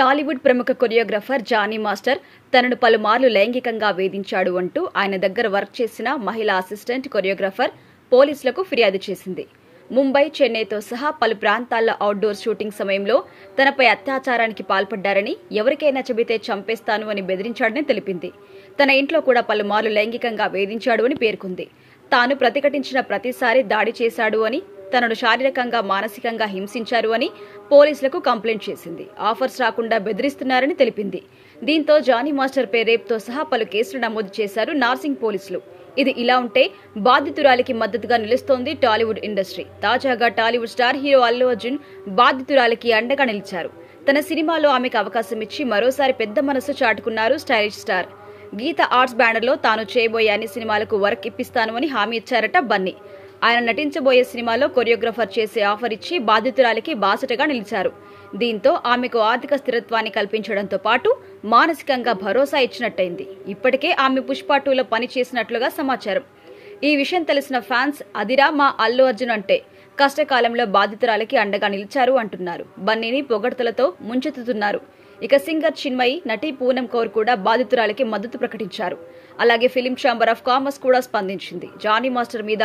టాలీవుడ్ ప్రముఖ choreographer Johnny master తనను పలుమార్లు లైంగికంగా వేధించాడు అంటూ ఆయన దగ్గర వర్క్ చేసిన మహిళా అసిస్టెంట్ కొరియోగ్రాఫర్ పోలీసులకు ఫిర్యాదు చేసింది. ముంబై, చెన్నైతో సహా పలు ప్రాంతాల్లో అవుట్డోర్ షూటింగ్ సమయంలో తనపై అత్యాచారానికి పాల్పడ్డారని, ఎవరికైనా చెబితే చంపేస్తాను అని బెదిరించాడని తెలిపింది. తన ఇంట్లో కూడా పలుమార్లు లైంగికంగా వేధించాడు అని పేర్కొంది. తాను ప్రతిఘటించిన ప్రతిసారి దాడి చేశాడు అని, తనను శారీరకంగా, మానసికంగా హింసించారు అని పోలీసులకు కంప్లైంట్ చేసింది. ఆఫర్స్ రాకుండా బెదిరిస్తున్నారని తెలిపింది. దీంతో జానీ మాస్టర్ పై రేప్తో సహా పలు కేసులు నమోదు చేశారు నార్సింగ్ పోలీసులు. ఇది ఇలా ఉంటే బాధితురాలికి మద్దతుగా నిలుస్తోంది టాలీవుడ్ ఇండస్ట్రీ. తాజాగా టాలీవుడ్ స్టార్ హీరో అల్లు అర్జున్ బాధితురాలికి అండగా నిలిచారు. తన సినిమాలో ఆమెకు అవకాశం ఇచ్చి మరోసారి పెద్ద మనసు చాటుకున్నారు స్టైలిష్ స్టార్. గీత ఆర్ట్స్ బ్యానర్లో తాను చేయబోయే అన్ని సినిమాలకు వర్క్ ఇప్పిస్తాను అని హామీ ఇచ్చారట బన్నీ. ఆయన నటించబోయే సినిమాలో కొరియోగ్రాఫర్ చేసే ఆఫర్ ఇచ్చి బాధితురాలికి బాసటగా నిలిచారు. దీంతో ఆమెకు ఆర్థిక స్థిరత్వాన్ని కల్పించడంతో పాటు మానసికంగా భరోసా ఇచ్చినట్టయింది. ఇప్పటికే ఆమె పుష్ప 2లో పని చేసినట్లుగా సమాచారం. ఈ విషయం తెలిసిన ఫ్యాన్స్ అదిరా మా అల్లు అర్జున్ అంటే, కష్టకాలంలో బాధితురాలికి అండగా నిలిచారు అంటున్నారు. బన్నీని పొగడ్తలతో ముంచెత్తుతున్నారు. ఇక సింగర్ చిన్మయి, నటి పూనం కౌర్ కూడా బాధితురాలికి మద్దతు ప్రకటించారు. అలాగే ఫిలిం ఛాంబర్ ఆఫ్ కామర్స్ కూడా స్పందించింది. జానీ మాస్టర్ మీద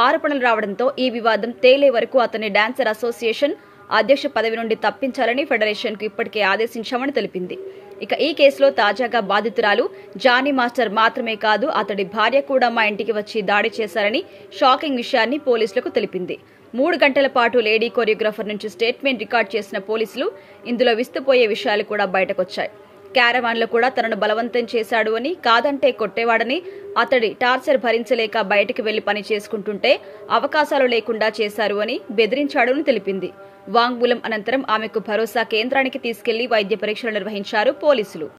ఆరోపణలు రావడంతో ఈ వివాదం తేలే వరకు అతన్ని డాన్సర్ అసోసియేషన్ అధ్యక్ష పదవి నుండి తప్పించాలని ఫెడరేషన్ కు ఇప్పటికే ఆదేశించామని తెలిపింది. ఇక ఈ కేసులో తాజాగా బాధితురాలు జానీ మాస్టర్ మాత్రమే కాదు, అతడి భార్య కూడా మా ఇంటికి వచ్చి దాడి చేశారని షాకింగ్ విషయాన్ని పోలీసులకు తెలిపింది. 3 గంటల పాటు లేడీ కొరియోగ్రాఫర్ నుంచి స్టేట్మెంట్ రికార్డ్ చేసిన పోలీసులు ఇందులో విస్తుపోయే విషయాలు కూడా బయటకొచ్చాయి. క్యారవాన్లో కూడా తనను బలవంతం చేశాడు అని, కాదంటే కొట్టేవాడని, అతడి టార్చర్ భరించలేక బయటికి వెళ్లి పని చేసుకుంటుంటే అవకాశాలు లేకుండా చేశారు అని బెదిరించాడు అని తెలిపింది. వాంగ్మూలం అనంతరం ఆమెకు భరోసా కేంద్రానికి తీసుకెళ్లి వైద్య పరీక్షలు నిర్వహించారు పోలీసులు.